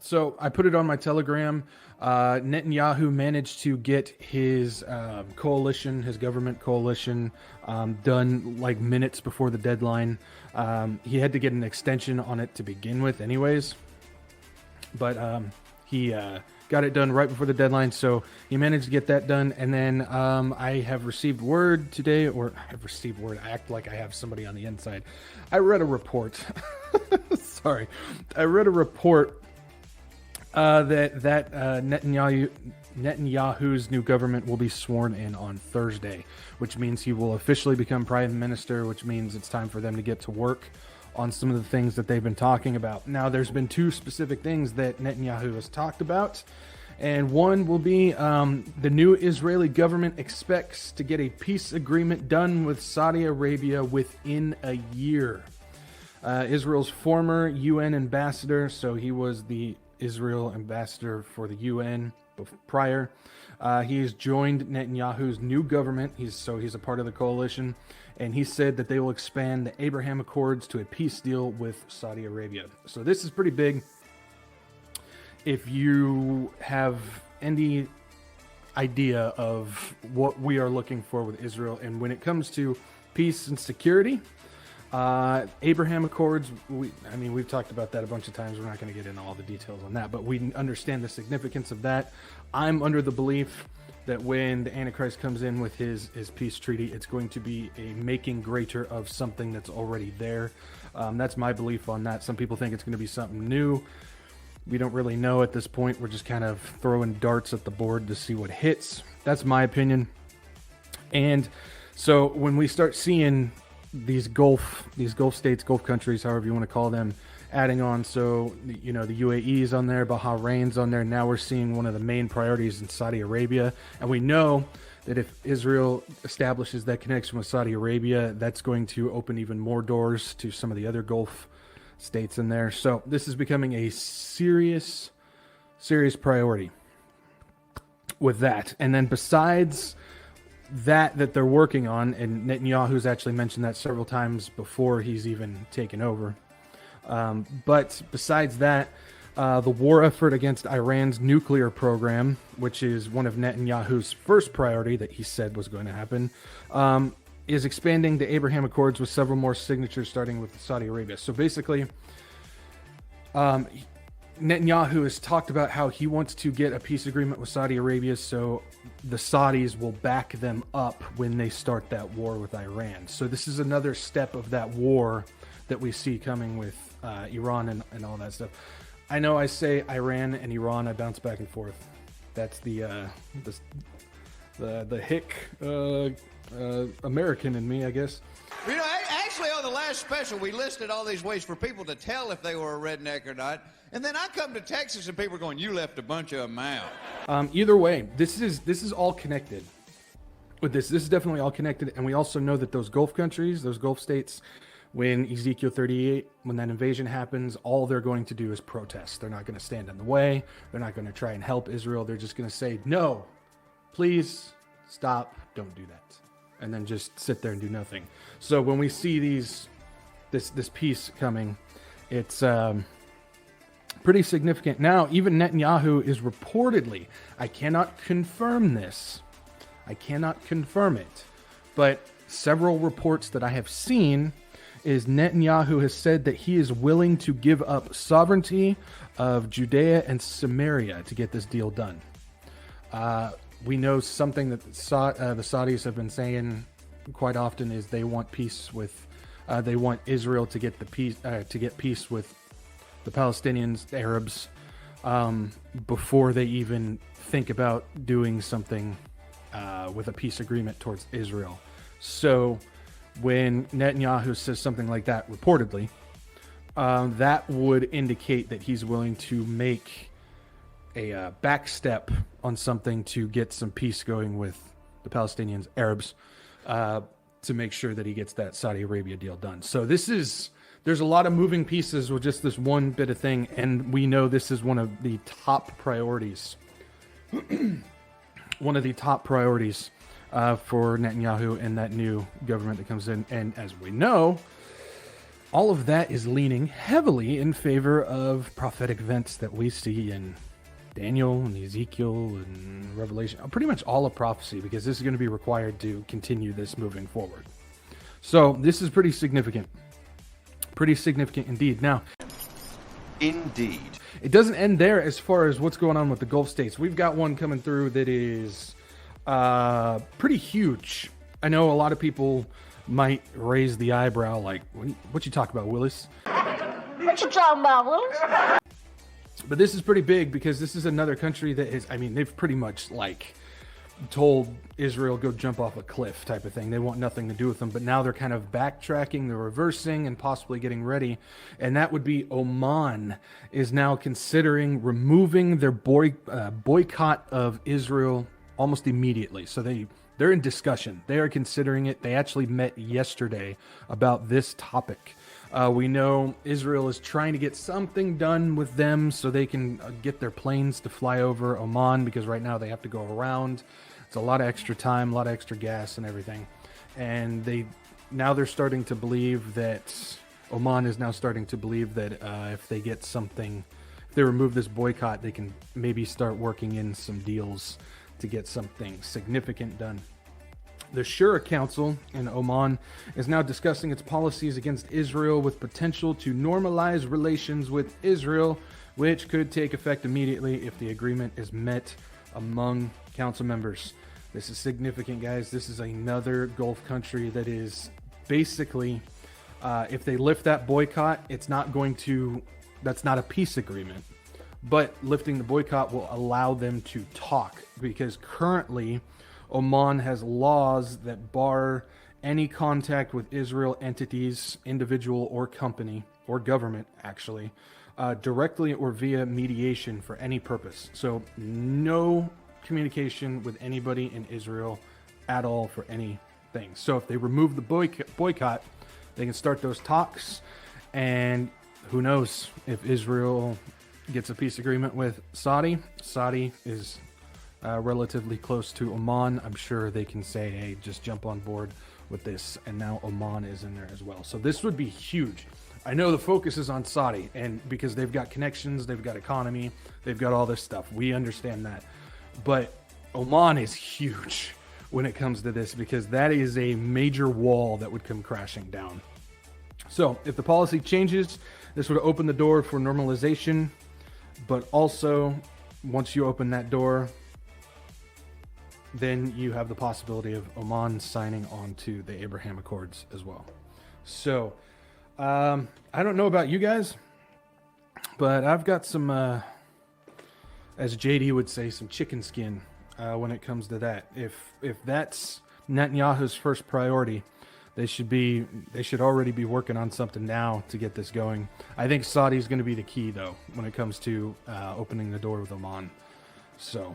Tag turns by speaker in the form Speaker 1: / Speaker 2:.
Speaker 1: So I put it on my Telegram. Netanyahu managed to get his coalition, his government coalition, done like minutes before the deadline. He had to get an extension on it to begin with anyways. But he got it done right before the deadline, so he managed to get that done. And then I have received word today, or I've received word, I act like I have somebody on the inside. I read a report. Sorry. I read a report that Netanyahu's new government will be sworn in on Thursday, which means he will officially become prime minister, which means it's time for them to get to work on some of the things that they've been talking about. Now, there's been two specific things that Netanyahu has talked about, and one will be the new Israeli government expects to get a peace agreement done with Saudi Arabia within a year. Israel's former UN ambassador, so he was the Israel ambassador for the UN prior. He has joined Netanyahu's new government. He's a part of the coalition, and he said that they will expand the Abraham Accords to a peace deal with Saudi Arabia. So this is pretty big. If you have any idea of what we are looking for with Israel, and when it comes to peace and security, Abraham Accords, we've talked about that a bunch of times. We're not going to get into all the details on that, but we understand the significance of that. I'm under the belief that when the Antichrist comes in with his peace treaty, it's going to be a making greater of something that's already there. That's my belief on that. Some people think it's going to be something new. We don't really know at this point. We're just kind of throwing darts at the board to see what hits. That's my opinion. And so when we start seeing these Gulf states, Gulf countries, however you want to call them, adding on, so the UAE is on there, Bahrain's on there. Now we're seeing one of the main priorities in Saudi Arabia, and we know that if Israel establishes that connection with Saudi Arabia, that's going to open even more doors to some of the other Gulf states in there. So this is becoming a serious priority with that. And then besides that they're working on, and Netanyahu's actually mentioned that several times before he's even taken over. But besides that, the war effort against Iran's nuclear program, which is one of Netanyahu's first priority that he said was going to happen, is expanding the Abraham Accords with several more signatures, starting with Saudi Arabia. So basically, Netanyahu has talked about how he wants to get a peace agreement with Saudi Arabia so the Saudis will back them up when they start that war with Iran. So this is another step of that war that we see coming with Iran and all that stuff. I know I say Iran and Iran, I bounce back and forth. That's the hick American in me, I guess.
Speaker 2: You know, actually on the last special, we listed all these ways for people to tell if they were a redneck or not. And then I come to Texas and people are going, you left a bunch of them out.
Speaker 1: Either way, this is all connected with this. This is definitely all connected. And we also know that those Gulf countries, those Gulf states, when Ezekiel 38, when that invasion happens, all they're going to do is protest. They're not going to stand in the way. They're not going to try and help Israel. They're just going to say, no, please stop. Don't do that. And then just sit there and do nothing. So when we see this peace coming, it's pretty significant. Now, even Netanyahu is reportedly, I cannot confirm this. I cannot confirm it. But several reports that I have seen is Netanyahu has said that he is willing to give up sovereignty of Judea and Samaria to get this deal done. We know something that the Saudis have been saying quite often is they want peace with, they want Israel to get peace with the Palestinians, the Arabs, before they even think about doing something with a peace agreement towards Israel. So when Netanyahu says something like that, reportedly, that would indicate that he's willing to make a back step on something to get some peace going with the Palestinians, Arabs, to make sure that he gets that Saudi Arabia deal done. So there's a lot of moving pieces with just this one bit of thing, and we know this is one of the top priorities. One of the top priorities for Netanyahu and that new government that comes in. And as we know, all of that is leaning heavily in favor of prophetic events that we see in Daniel and Ezekiel and Revelation, pretty much all of prophecy, because this is going to be required to continue this moving forward. So this is pretty significant. Pretty significant indeed. Now,
Speaker 3: Indeed.
Speaker 1: it doesn't end there as far as what's going on with the Gulf states. We've got one coming through that is pretty huge. I know a lot of people might raise the eyebrow like, what you talking about, Willis?
Speaker 4: What you talking about, Willis?
Speaker 1: But this is pretty big because this is another country that is, I mean, they've pretty much like told Israel go jump off a cliff type of thing. They want nothing to do with them, but now they're kind of backtracking, they're reversing and possibly getting ready. And that would be Oman is now considering removing their boycott of Israel almost immediately. So they're in discussion. They are considering it. They actually met yesterday about this topic. We know Israel is trying to get something done with them so they can get their planes to fly over Oman, because right now they have to go around. It's a lot of extra time, a lot of extra gas and everything. And they're starting to believe that Oman is now starting to believe that if they get something, if they remove this boycott, they can maybe start working in some deals to get something significant done. The Shura Council in Oman is now discussing its policies against Israel with potential to normalize relations with Israel, which could take effect immediately if the agreement is met among council members. This is significant, guys. This is another Gulf country that is basically, if they lift that boycott, that's not a peace agreement. But lifting the boycott will allow them to talk, because currently Oman has laws that bar any contact with Israel entities, individual or company, or government actually, directly or via mediation for any purpose. So no communication with anybody in Israel at all for anything. So if they remove the boycott, they can start those talks, and who knows if Israel gets a peace agreement with Saudi. Saudi is relatively close to Oman. I'm sure they can say, hey, just jump on board with this. And now Oman is in there as well. So this would be huge. I know the focus is on Saudi, and because they've got connections, they've got economy, they've got all this stuff. We understand that. But Oman is huge when it comes to this, because that is a major wall that would come crashing down. So if the policy changes, this would open the door for normalization. But also, once you open that door, then you have the possibility of Oman signing on to the Abraham Accords as well. So, I don't know about you guys, but I've got some, as JD would say, some chicken skin when it comes to that. If that's Netanyahu's first priority, they should already be working on something now to get this going. I think Saudi is going to be the key, though, when it comes to opening the door with Oman. So